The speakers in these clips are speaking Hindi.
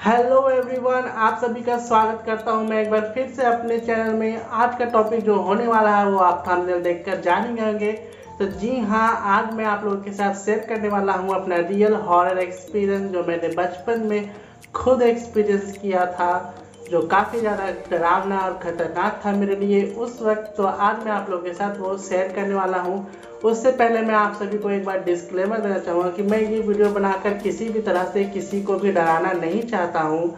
हेलो एवरीवन, आप सभी का स्वागत करता हूं मैं एक बार फिर से अपने चैनल में। आज का टॉपिक जो होने वाला है वो आप थंबनेल देखकर जान ही होंगे। तो जी हाँ, आज मैं आप लोगों के साथ शेयर करने वाला हूं अपना रियल हॉरर एक्सपीरियंस जो मैंने बचपन में खुद एक्सपीरियंस किया था, जो काफ़ी ज़्यादा डरावना और ख़तरनाक था मेरे लिए उस वक्त। तो आज मैं आप लोगों के साथ वो शेयर करने वाला हूँ। उससे पहले मैं आप सभी को एक बार डिस्क्लेमर देना चाहूँगा कि मैं ये वीडियो बनाकर किसी भी तरह से किसी को भी डराना नहीं चाहता हूँ।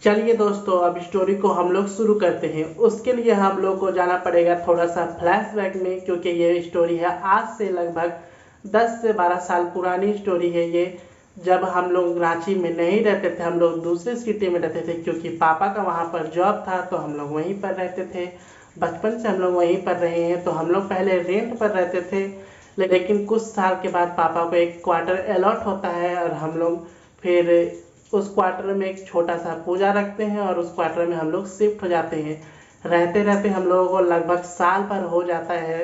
चलिए दोस्तों, अब स्टोरी को हम लोग शुरू करते हैं। उसके लिए हम लोग को जाना पड़ेगा थोड़ा सा फ्लैशबैक में, क्योंकि ये स्टोरी है आज से लगभग 10 से 12 साल पुरानी स्टोरी है ये। जब हम लोग रांची में नहीं रहते थे, हम लोग दूसरे सिटी में रहते थे, क्योंकि पापा का वहाँ पर जॉब था तो हम लोग वहीं पर रहते थे। बचपन से हम लोग वहीं पर रहे हैं। तो हम लोग पहले रेंट पर रहते थे, लेकिन कुछ साल के बाद पापा को एक क्वार्टर अलॉट होता है और हम लोग फिर उस क्वार्टर में एक छोटा सा पूजा रखते हैं और उस क्वार्टर में हम लोग शिफ्ट हो जाते हैं। रहते रहते हम लोगों को लगभग साल भर हो जाता है।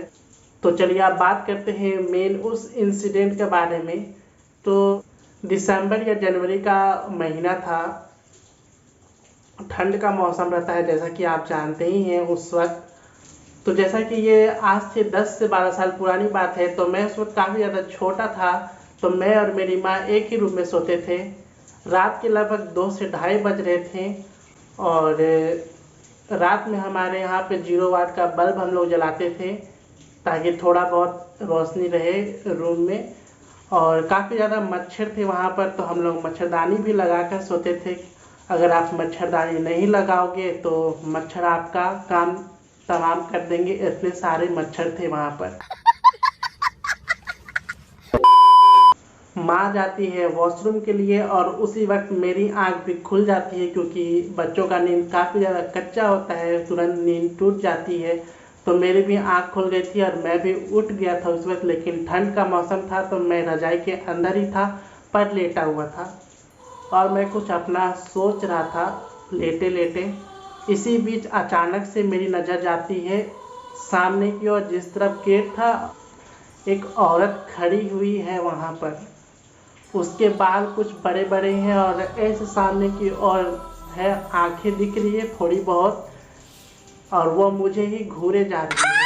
तो चलिए आप बात करते हैं मेन उस इंसिडेंट के बारे में। तो दिसंबर या जनवरी का महीना था, ठंड का मौसम रहता है जैसा कि आप जानते ही हैं उस वक्त। तो जैसा कि ये आज से 10 से 12 साल पुरानी बात है, तो मैं उस वक्त काफ़ी ज़्यादा छोटा था। तो मैं और मेरी माँ एक ही रूम में सोते थे। रात के लगभग 2 से ढाई बज रहे थे और रात में हमारे यहाँ पे 0 वाट का बल्ब हम लोग जलाते थे ताकि थोड़ा बहुत रोशनी रहे रूम में। और काफ़ी ज़्यादा मच्छर थे वहाँ पर, तो हम लोग मच्छरदानी भी लगा कर सोते थे। अगर आप मच्छरदानी नहीं लगाओगे तो मच्छर आपका काम तमाम कर देंगे, इतने सारे मच्छर थे वहाँ पर। माँ जाती है वॉशरूम के लिए और उसी वक्त मेरी आंख भी खुल जाती है, क्योंकि बच्चों का नींद काफ़ी ज़्यादा कच्चा होता है, तुरंत नींद टूट जाती है। तो मेरी भी आंख खुल गई थी और मैं भी उठ गया था उस वक्त। लेकिन ठंड का मौसम था तो मैं रजाई के अंदर ही था, पर लेटा हुआ था और मैं कुछ अपना सोच रहा था लेटे लेटे। इसी बीच अचानक से मेरी नज़र जाती है सामने की ओर, जिस तरफ गेट था एक औरत खड़ी हुई है वहाँ पर। उसके बाल कुछ बड़े बड़े हैं और ऐसे सामने की ओर है, आंखें दिख रही है थोड़ी बहुत, और वो मुझे ही घूरे जा रही है।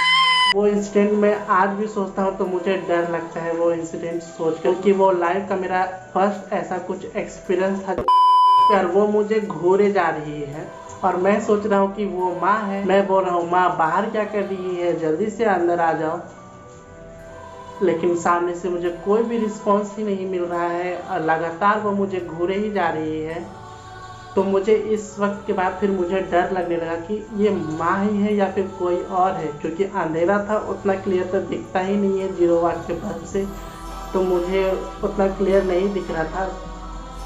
वो इंसिडेंट मैं आज भी सोचता हूँ तो मुझे डर लगता है वो इंसिडेंट सोच कर, कि वो लाइफ का मेरा फर्स्ट ऐसा कुछ एक्सपीरियंस था और वो मुझे घूरे जा रही है। और मैं सोच रहा हूँ कि वो माँ है। मैं बोल रहा हूँ, माँ बाहर क्या कर रही है, जल्दी से अंदर आ जाओ। लेकिन सामने से मुझे कोई भी रिस्पॉन्स ही नहीं मिल रहा है और लगातार वो मुझे घूरे ही जा रही है। तो मुझे इस वक्त के बाद फिर मुझे डर लगने लगा कि ये माँ ही है या फिर कोई और है, क्योंकि अंधेरा था, उतना क्लियर तो दिखता ही नहीं है 0 वाट के बल्ब से, तो मुझे उतना क्लियर नहीं दिख रहा था।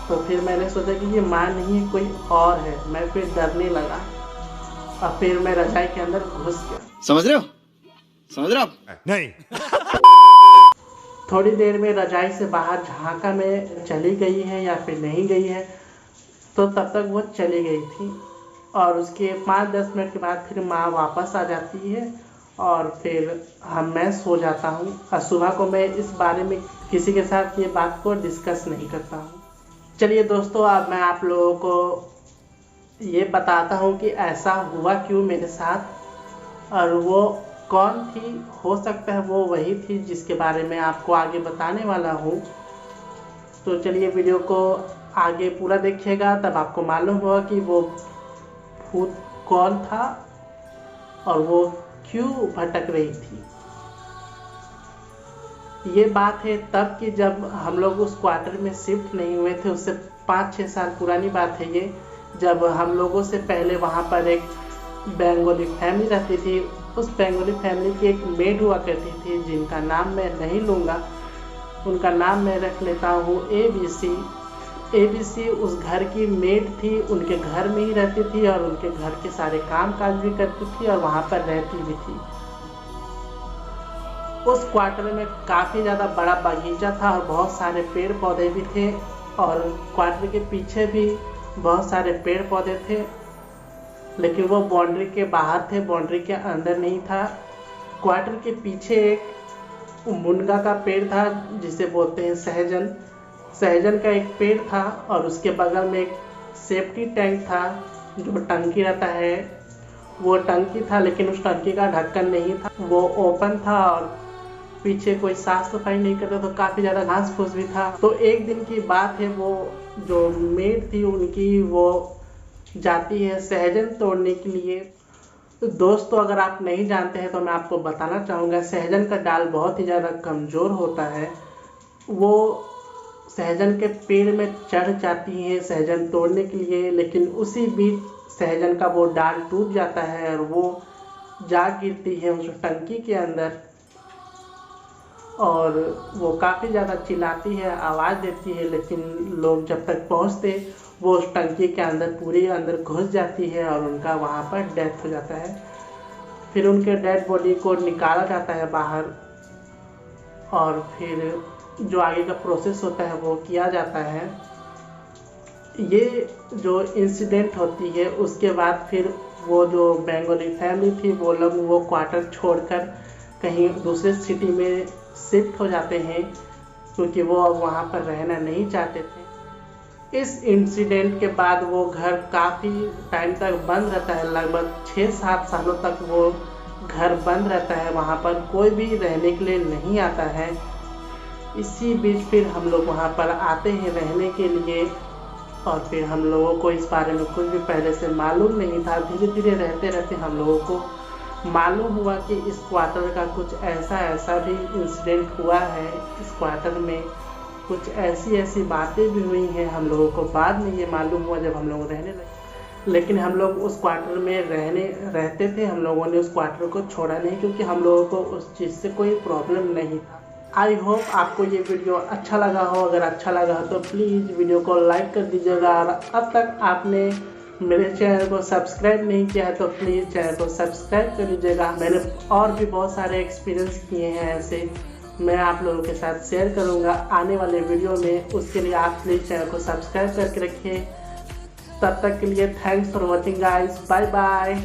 तो फिर मैंने सोचा कि ये माँ नहीं है कोई और है। मैं फिर डरने लगा और फिर मैं रजाई के अंदर घुस गया। समझ रहे हो? समझ रहे हो आप? नहीं। थोड़ी देर में रजाई से बाहर झांका में चली गई है या फिर नहीं गई है, तो तब तक वो चली गई थी। और उसके 5-10 मिनट के बाद फिर माँ वापस आ जाती है और फिर मैं सो जाता हूँ। और सुबह को मैं इस बारे में किसी के साथ ये बात को डिस्कस नहीं करता हूँ। चलिए दोस्तों, अब मैं आप लोगों को ये बताता हूँ कि ऐसा हुआ क्यों मेरे साथ और वो कौन थी। हो सकता है वो वही थी जिसके बारे में आपको आगे बताने वाला हूँ। तो चलिए वीडियो को आगे पूरा देखिएगा, तब आपको मालूम होगा कि वो भूत कौन था और वो क्यों भटक रही थी। ये बात है तब की, जब हम लोग उस क्वार्टर में शिफ्ट नहीं हुए थे, उससे 5-6 साल पुरानी बात है ये। जब हम लोगों से पहले वहाँ पर एक बंगाली फैमिली रहती थी। उस बंगाली फैमिली की एक मेड हुआ करती थी, जिनका नाम मैं नहीं लूँगा, उनका नाम मैं रख लेता हूँ ABC। ABC उस घर की मेड थी, उनके घर में ही रहती थी और उनके घर के सारे काम काज भी करती थी और वहाँ पर रहती भी थी। उस क्वार्टर में काफ़ी ज़्यादा बड़ा बगीचा था और बहुत सारे पेड़ पौधे भी थे, और क्वार्टर के पीछे भी बहुत सारे पेड़ पौधे थे, लेकिन वो बाउंड्री के बाहर थे, बाउंड्री के अंदर नहीं था। क्वार्टर के पीछे एक मुनगा का पेड़ था जिसे बोलते हैं सहजन। सहजन का एक पेड़ था और उसके बगल में एक सेफ्टी टैंक था, जो टंकी रहता है वो टंकी था, लेकिन उस टंकी का ढक्कन नहीं था, वो ओपन था और पीछे कोई साफ सफाई नहीं करता, तो काफ़ी ज़्यादा घास फूस भी था। तो एक दिन की बात है, वो जो मेड थी उनकी वो जाती है सहजन तोड़ने के लिए। तो दोस्तों अगर आप नहीं जानते हैं तो मैं आपको बताना चाहूँगा, सहजन का डाल बहुत ही ज़्यादा कमज़ोर होता है। वो सहजन के पेड़ में चढ़ जाती हैं सहजन तोड़ने के लिए, लेकिन उसी बीच सहजन का वो डाल टूट जाता है और वो जा गिरती है उस टंकी के अंदर और वो काफ़ी ज़्यादा चिल्लाती है, आवाज़ देती है, लेकिन लोग जब तक पहुँचते वो उस टंकी के अंदर पूरी अंदर घुस जाती है और उनका वहाँ पर डेथ हो जाता है। फिर उनके डेड बॉडी को निकाला जाता है बाहर और फिर जो आगे का प्रोसेस होता है वो किया जाता है। ये जो इंसिडेंट होती है उसके बाद फिर वो जो बंगाली फैमिली थी वो लोग वो क्वार्टर छोड़कर कहीं दूसरे सिटी में शिफ्ट हो जाते हैं, क्योंकि वो अब वहाँ पर रहना नहीं चाहते थे। इस इंसिडेंट के बाद वो घर काफ़ी टाइम तक बंद रहता है, लगभग 6-7 सालों तक वो घर बंद रहता है, वहाँ पर कोई भी रहने के लिए नहीं आता है। इसी बीच फिर हम लोग वहाँ पर आते हैं रहने के लिए और फिर हम लोगों को इस बारे में कुछ भी पहले से मालूम नहीं था। धीरे धीरे रहते रहते हम लोगों को मालूम हुआ कि इस क्वार्टर का कुछ ऐसा भी इंसिडेंट हुआ है, इस क्वार्टर में कुछ ऐसी बातें भी हुई हैं। हम लोगों को बाद में ये मालूम हुआ जब हम लोग रहने लगे, लेकिन हम लोग उस क्वार्टर में रहते थे। हम लोगों ने उस क्वार्टर को छोड़ा नहीं, क्योंकि हम लोगों को उस चीज़ से कोई प्रॉब्लम नहीं था। आई होप आपको ये वीडियो अच्छा लगा हो। अगर अच्छा लगा हो तो प्लीज़ वीडियो को लाइक कर दीजिएगा और अब तक आपने मेरे चैनल को सब्सक्राइब नहीं किया है तो प्लीज़ चैनल को सब्सक्राइब कर लीजिएगा। मैंने और भी बहुत सारे एक्सपीरियंस किए हैं ऐसे, मैं आप लोगों के साथ शेयर करूंगा आने वाले वीडियो में। उसके लिए आप प्लीज़ चैनल को सब्सक्राइब करके रखिए। तब तक के लिए thanks for watching guys, bye bye.